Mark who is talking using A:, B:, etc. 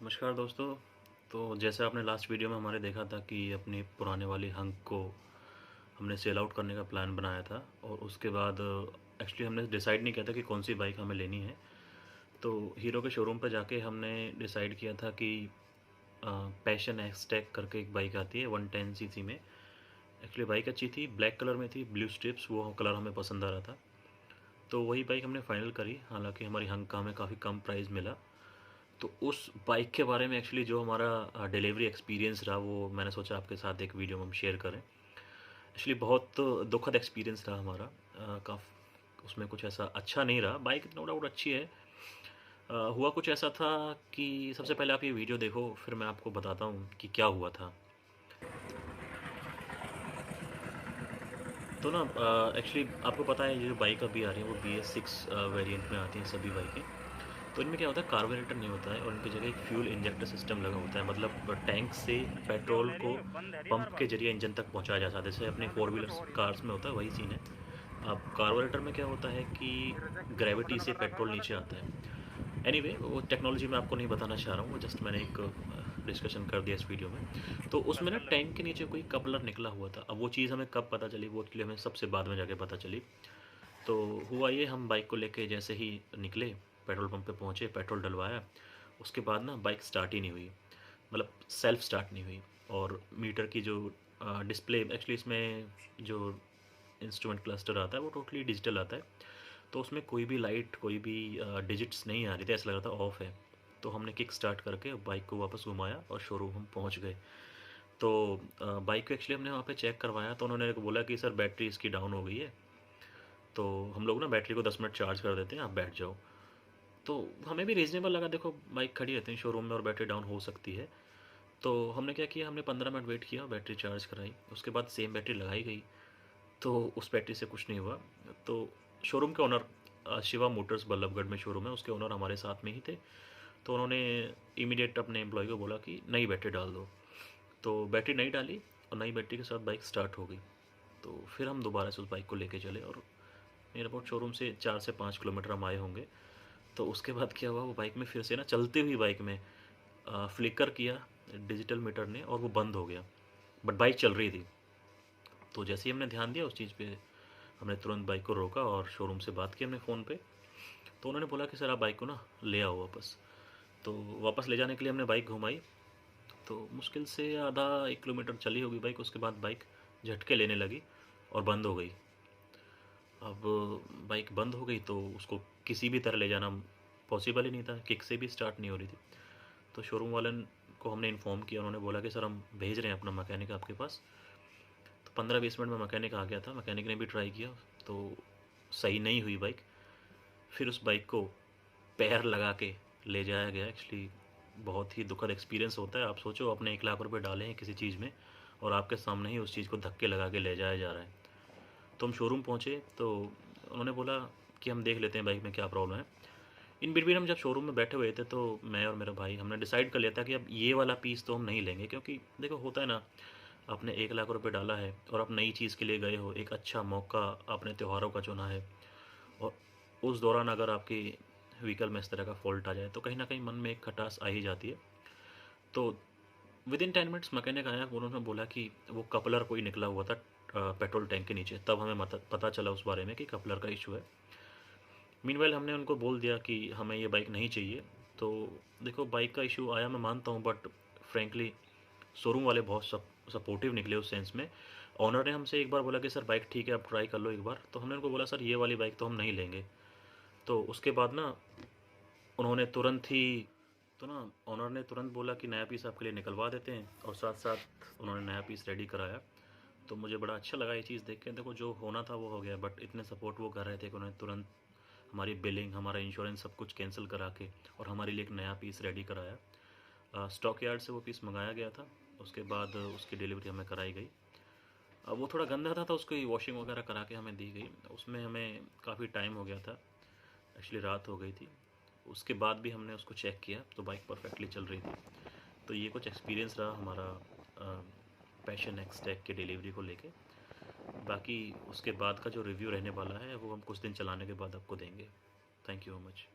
A: नमस्कार दोस्तों। तो जैसे आपने लास्ट वीडियो में हमारे देखा था कि अपनी पुराने वाली हंक को हमने सेल आउट करने का प्लान बनाया था और उसके बाद एक्चुअली हमने डिसाइड नहीं किया था कि कौन सी बाइक हमें लेनी है। तो हीरो के शोरूम पर जाके हमने डिसाइड किया था कि पैशन एक्स टेक करके एक बाइक आती है 110 सीसी में। एक्चुअली बाइक अच्छी थी, ब्लैक कलर में थी, ब्लू स्ट्रिप्स, वो कलर हमें पसंद आ रहा था। तो वही बाइक हमने फाइनल करी, हालांकि हमारी हंक का हमें काफ़ी कम प्राइस मिला। तो उस बाइक के बारे में एक्चुअली जो हमारा डिलीवरी एक्सपीरियंस रहा वो मैंने सोचा आपके साथ एक वीडियो में हम शेयर करें। एक्चुअली बहुत दुखद एक्सपीरियंस रहा हमारा। उसमें कुछ ऐसा अच्छा नहीं रहा। बाइक नो डाउट अच्छी है। हुआ कुछ ऐसा था कि सबसे पहले आप ये वीडियो देखो, फिर मैं आपको बताता हूँ कि क्या हुआ था। तो ना एक्चुअली आपको पता है ये जो बाइक अभी आ रही है वो BS6 वेरिएंट में आती हैं सभी बाइकें। तो इनमें क्या होता है, कार्बोरेटर नहीं होता है और इनकी जगह एक फ्यूल इंजेक्टर सिस्टम लगा होता है। मतलब टैंक से पेट्रोल को पंप के जरिए इंजन तक पहुंचाया जाता है, जैसे अपने फोर व्हीलर कार्स में होता है, वही सीन है। अब कार्बोरेटर में क्या होता है कि ग्रेविटी से पेट्रोल नीचे आता है। एनीवे वो टेक्नोलॉजी मैं आपको नहीं बताना चाह रहा हूँ, वो जस्ट मैंने एक डिस्कशन कर दिया इस वीडियो में। तो उसमें ना टैंक के नीचे कोई कपलर निकला हुआ था। अब वो चीज़ हमें कब पता चली, वो एक्चुअली हमें सबसे बाद में जाके पता चली। तो हुआ ये, हम बाइक को लेके जैसे ही निकले, पेट्रोल पंप पे पहुँचे, पेट्रोल डलवाया। उसके बाद ना बाइक स्टार्ट ही नहीं हुई, मतलब सेल्फ स्टार्ट नहीं हुई। और मीटर की जो डिस्प्ले, एक्चुअली इसमें जो इंस्ट्रूमेंट क्लस्टर आता है वो टोटली डिजिटल आता है। तो उसमें कोई भी लाइट, कोई भी डिजिट्स नहीं आ रही थी, ऐसा लग रहा था ऑफ है। तो हमने किक स्टार्ट करके बाइक को वापस घुमाया और शोरूम हम पहुंच गए। तो बाइक को एक्चुअली हमने वहाँ पे चेक करवाया, तो उन्होंने बोला कि सर बैटरी इसकी डाउन हो गई है। तो हम लोग ना बैटरी को 10 मिनट चार्ज कर देते हैं, आप बैठ जाओ। तो हमें भी रीज़नेबल लगा, देखो बाइक खड़ी रहती है शोरूम में और बैटरी डाउन हो सकती है। तो हमने क्या किया, हमने 15 मिनट वेट किया, बैटरी चार्ज कराई, उसके बाद सेम बैटरी लगाई गई। तो उस बैटरी से कुछ नहीं हुआ। तो शोरूम के ओनर, शिवा मोटर्स बल्लभगढ़ में शोरूम है, उसके ओनर हमारे साथ में ही थे। तो उन्होंने इमीडिएट अपने एम्प्लॉय को बोला कि नई बैटरी डाल दो। तो बैटरी नई डाली और नई बैटरी के साथ बाइक स्टार्ट हो गई। तो फिर हम दोबारा से उस बाइक को लेके चले और नियर अबाउट शोरूम से 4 से 5 किलोमीटर हम आए होंगे। तो उसके बाद क्या हुआ, वो बाइक में फिर से ना, चलती हुई बाइक में फ्लिकर किया डिजिटल मीटर ने और वो बंद हो गया, बट बाइक चल रही थी। तो जैसे ही हमने ध्यान दिया उस चीज़ पे, हमने तुरंत बाइक को रोका और शोरूम से बात की हमने फ़ोन पे। तो उन्होंने बोला कि सर आप बाइक को ना ले आओ वापस। तो वापस ले जाने के लिए हमने बाइक घुमाई। तो मुश्किल से आधा 1 किलोमीटर चली होगी बाइक, उसके बाद बाइक झटके लेने लगी और बंद हो गई। अब बाइक बंद हो गई तो उसको किसी भी तरह ले जाना पॉसिबल ही नहीं था, किक से भी स्टार्ट नहीं हो रही थी। तो शोरूम वालन को हमने इन्फॉर्म किया, उन्होंने बोला कि सर हम भेज रहे हैं अपना मैकेनिक आपके पास। तो 15-20 मिनट में मैकेनिक आ गया था, मैकेनिक ने भी ट्राई किया तो सही नहीं हुई बाइक। फिर उस बाइक को पैर लगा के ले जाया गया। एक्चुअली बहुत ही दुखद एक्सपीरियंस होता है। आप सोचो, अपने 1 लाख रुपए डाले हैं किसी चीज़ में और आपके सामने ही उस चीज़ को धक्के लगा के ले जाया जा रहा है। तो हम शोरूम पहुँचे तो उन्होंने बोला कि हम देख लेते हैं बाइक में क्या प्रॉब्लम है। इन बिटवीन हम जब शोरूम में बैठे हुए थे तो मैं और मेरा भाई हमने डिसाइड कर लिया था कि अब ये वाला पीस तो हम नहीं लेंगे, क्योंकि देखो होता है ना, आपने 1 लाख रुपए डाला है और आप नई चीज़ के लिए गए हो, एक अच्छा मौका आपने त्योहारों का चुना है, और उस दौरान अगर आपकी व्हीकल में इस तरह का फॉल्ट आ जाए तो कहीं ना कहीं मन में एक खटास आ ही जाती है। तो विद इन 10 मिनट्स मैकेनिक आया, उन्होंने बोला कि वो कपलर कोई निकला हुआ था पेट्रोल टैंक के नीचे। तब हमें पता चला उस बारे में कि कपलर का इशू है। मीनवाइल हमने उनको बोल दिया कि हमें ये बाइक नहीं चाहिए। तो देखो बाइक का इशू आया मैं मानता हूँ, बट फ्रेंकली शोरूम वाले बहुत सपोर्टिव निकले उस सेंस में। ऑनर ने हमसे एक बार बोला कि सर बाइक ठीक है, आप ट्राई कर लो एक बार। तो हमने उनको बोला सर ये वाली बाइक तो हम नहीं लेंगे। तो उसके बाद ना उन्होंने तुरंत ही, तो ना ऑनर ने तुरंत बोला कि नया पीस आपके लिए निकलवा देते हैं, और साथ साथ उन्होंने नया पीस रेडी कराया। तो मुझे बड़ा अच्छा लगा ये चीज़ देख के। देखो जो होना था वो हो गया, बट इतने सपोर्ट वो कर रहे थे कि उन्होंने तुरंत हमारी बिलिंग, हमारा इंश्योरेंस सब कुछ कैंसिल करा के और हमारे लिए एक नया पीस रेडी कराया। स्टॉक यार्ड से वो पीस मंगाया गया था, उसके बाद उसकी डिलीवरी हमें कराई गई। अब वो थोड़ा गंदा था तो उसकी वॉशिंग वगैरह करा के हमें दी गई। उसमें हमें काफ़ी टाइम हो गया था, एक्चुअली रात हो गई थी। उसके बाद भी हमने उसको चेक किया तो बाइक परफेक्टली चल रही थी। तो ये कुछ एक्सपीरियंस रहा हमारा पैशन एक्स टेक के डिलीवरी को लेके। बाकी उसके बाद का जो रिव्यू रहने वाला है वो हम कुछ दिन चलाने के बाद आपको देंगे। Thank you very much.